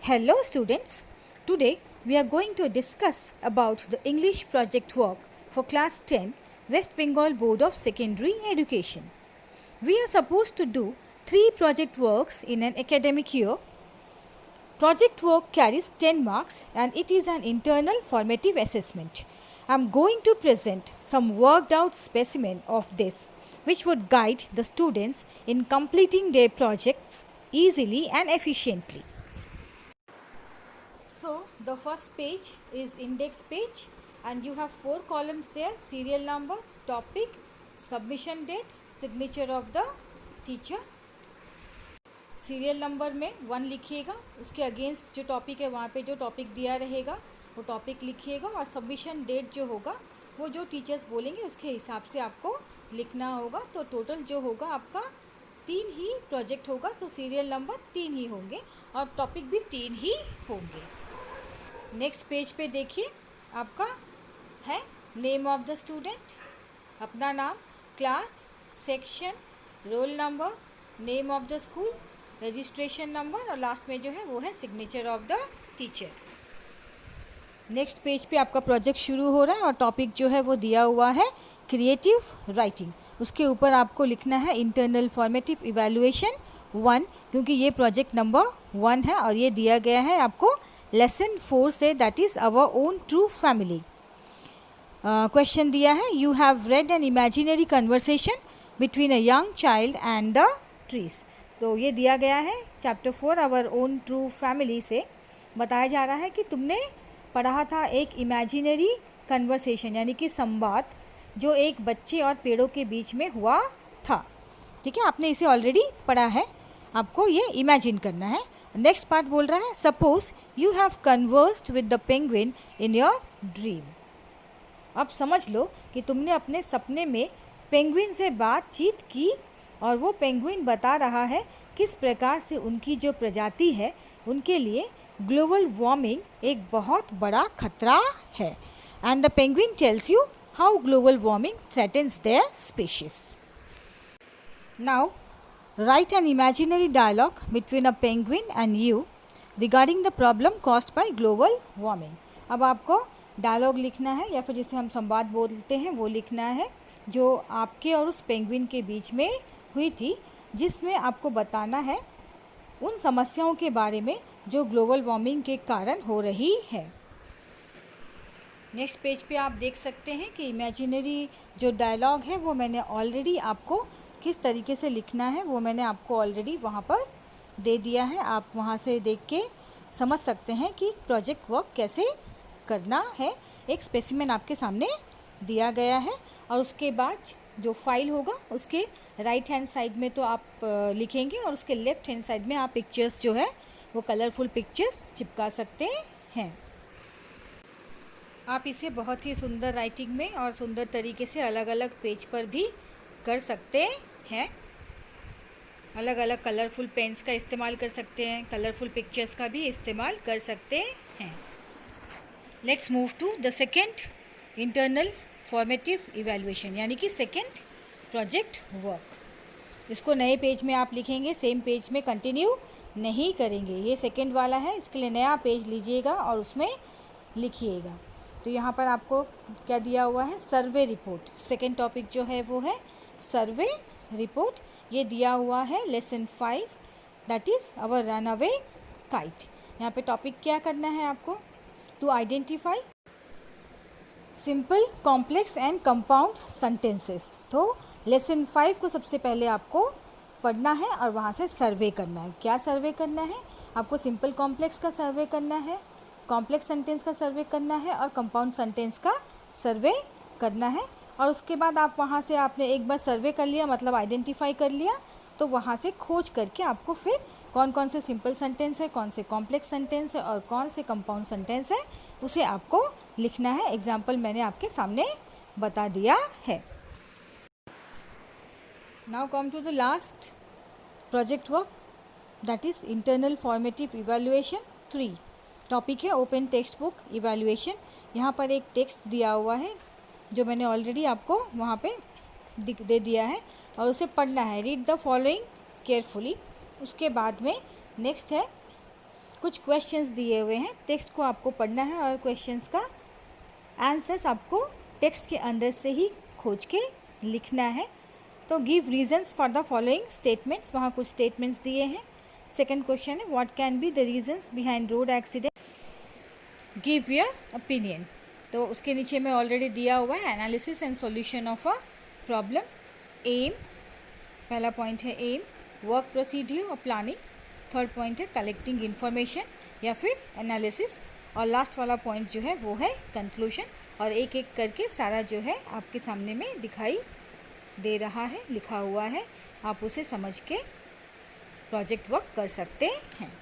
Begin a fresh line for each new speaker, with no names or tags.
Hello students, today we are going to discuss about the English project work for class 10 West Bengal Board of Secondary Education. We are supposed to do 3 project works in an academic year. Project work carries 10 marks and it is an internal formative assessment. I am going to present some worked out specimen of this which would guide the students in completing their projects easily and efficiently. So the first page is index page and you have 4 columns there: serial number, topic, submission date, signature of the teacher. Serial number में 1 लिखिएगा, उसके against जो topic है वहाँ पे जो topic दिया रहेगा वो टॉपिक लिखिएगा और सबमिशन डेट जो होगा वो जो टीचर्स बोलेंगे उसके हिसाब से आपको लिखना होगा। तो टोटल जो होगा आपका 3 ही प्रोजेक्ट होगा। सो सीरियल नंबर 3 ही होंगे और टॉपिक भी 3 ही होंगे। नेक्स्ट पेज पे देखिए, आपका है नेम ऑफ द स्टूडेंट, अपना नाम, class, section, roll number, name of the school, registration number और लास्ट में जो है वो है signature of the teacher. Next page पे आपका प्रोजेक्ट शुरू हो रहा है और टॉपिक जो है वो दिया हुआ है क्रिएटिव राइटिंग। उसके ऊपर आपको लिखना है इंटरनल फॉर्मेटिव इवैल्यूएशन 1, क्योंकि ये प्रोजेक्ट नंबर 1 है और ये दिया गया है आपको लेसन 4 से, that is our own true family. Question दिया है, you have read an imaginary conversation between a young child and the trees. तो ये दिया गया है chapter 4 our own true family से। बताया जा रहा है कि तुमने पढ़ा था एक इमेजिनरी कन्वर्सेशन यानी कि संवाद जो एक बच्चे और पेड़ों के बीच में हुआ था। ठीक है, आपने इसे ऑलरेडी पढ़ा है, आपको ये इमेजिन करना है। नेक्स्ट पार्ट बोल रहा है, suppose you have conversed with the penguin in your dream. अब समझ लो कि तुमने अपने सपने में पेंगुइन से बातचीत की और वो पेंगुइन बता रहा है किस प्रकार से उनकी जो प्रजाति है उनके लिए ग्लोबल वार्मिंग एक बहुत बड़ा खतरा है। And the penguin tells you how global warming threatens their species. Now write an imaginary dialogue between a penguin and you regarding the problem caused by global warming। अब आपको डायलॉग लिखना है या फिर जिसे हम संवाद बोलते हैं वो लिखना है जो आपके और उस पेंगुइन के बीच में हुई थी, जिसमें आपको बताना है उन समस्याओं के बारे में जो ग्लोबल वार्मिंग के कारण हो रही है। नेक्स्ट पेज पे आप देख सकते हैं कि इमेजिनरी जो डायलॉग है वो मैंने ऑलरेडी आपको किस तरीके से लिखना है वो मैंने आपको ऑलरेडी वहाँ पर दे दिया है। आप वहाँ से देख के समझ सकते हैं कि प्रोजेक्ट वर्क कैसे करना है। एक स्पेसिमेन आपके सामने दिया गया है और उसके बाद जो फाइल होगा उसके राइट हैंड साइड में तो आप लिखेंगे और उसके लेफ्ट हैंड साइड में आप पिक्चर्स जो है वो कलरफुल पिक्चर्स चिपका सकते हैं। आप इसे बहुत ही सुंदर राइटिंग में और सुंदर तरीके से अलग अलग पेज पर भी कर सकते हैं। अलग अलग कलरफुल पेन्स का इस्तेमाल कर सकते हैं, कलरफुल पिक्चर्स का भी इस्तेमाल कर सकते हैं। Let's move to the second internal formative evaluation यानी कि सेकेंड प्रोजेक्ट वर्क। इसको नए पेज में आप लिखेंगे, सेम पेज में कंटिन्यू नहीं करेंगे। ये सेकेंड वाला है, इसके लिए नया पेज लीजिएगा और उसमें लिखिएगा। तो यहाँ पर आपको क्या दिया हुआ है, सर्वे रिपोर्ट। सेकेंड टॉपिक जो है वो है सर्वे रिपोर्ट। ये दिया हुआ है lesson 5 that is our run away kite. यहाँ पे टॉपिक क्या करना है आपको, to identify simple, complex and compound sentences. तो लेसन 5 को सबसे पहले आपको पढ़ना है और वहाँ से सर्वे करना है। क्या सर्वे करना है आपको, सिंपल कॉम्प्लेक्स का सर्वे करना है, कॉम्प्लेक्स सेंटेंस का सर्वे करना है और कंपाउंड सेंटेंस का सर्वे करना है। और उसके बाद आप वहाँ से आपने एक बार सर्वे कर लिया मतलब आइडेंटिफाई कर लिया, तो वहाँ से खोज करके आपको फिर कौन कौन से सिंपल सेंटेंस है, कौन से कॉम्प्लेक्स सेंटेंस है और कौन से कंपाउंड सेंटेंस है उसे आपको लिखना है। एग्जाम्पल मैंने आपके सामने बता दिया है। Now come to the last project work that is internal formative evaluation 3। Topic है ओपन टेक्स्ट बुक इवैल्यूएशन। यहाँ पर एक टेक्स्ट दिया हुआ है जो मैंने ऑलरेडी आपको वहाँ पे दे दिया है और उसे पढ़ना है। Read the following carefully. उसके बाद में नेक्स्ट है कुछ क्वेश्चंस दिए हुए हैं, टेक्स्ट को आपको पढ़ना है और क्वेश्चंस का आंसर्स आपको टेक्स्ट के अंदर से ही खोज के लिखना है। तो give reasons for the following statements, वहाँ कुछ स्टेटमेंट्स दिए हैं। सेकंड क्वेश्चन है what can be the reasons behind road accident, give your opinion. तो उसके नीचे में ऑलरेडी दिया हुआ है analysis and solution of a problem. Um, पहला पॉइंट है एम, वर्क प्रोसीड्यूर और प्लानिंग। थर्ड पॉइंट है कलेक्टिंग इन्फॉर्मेशन या फिर एनालिसिस, और लास्ट वाला पॉइंट जो है वो है कंक्लूजन। और एक एक करके सारा जो है आपके सामने में दिखाई दे रहा है, लिखा हुआ है, आप उसे समझ के प्रोजेक्ट वर्क कर सकते हैं।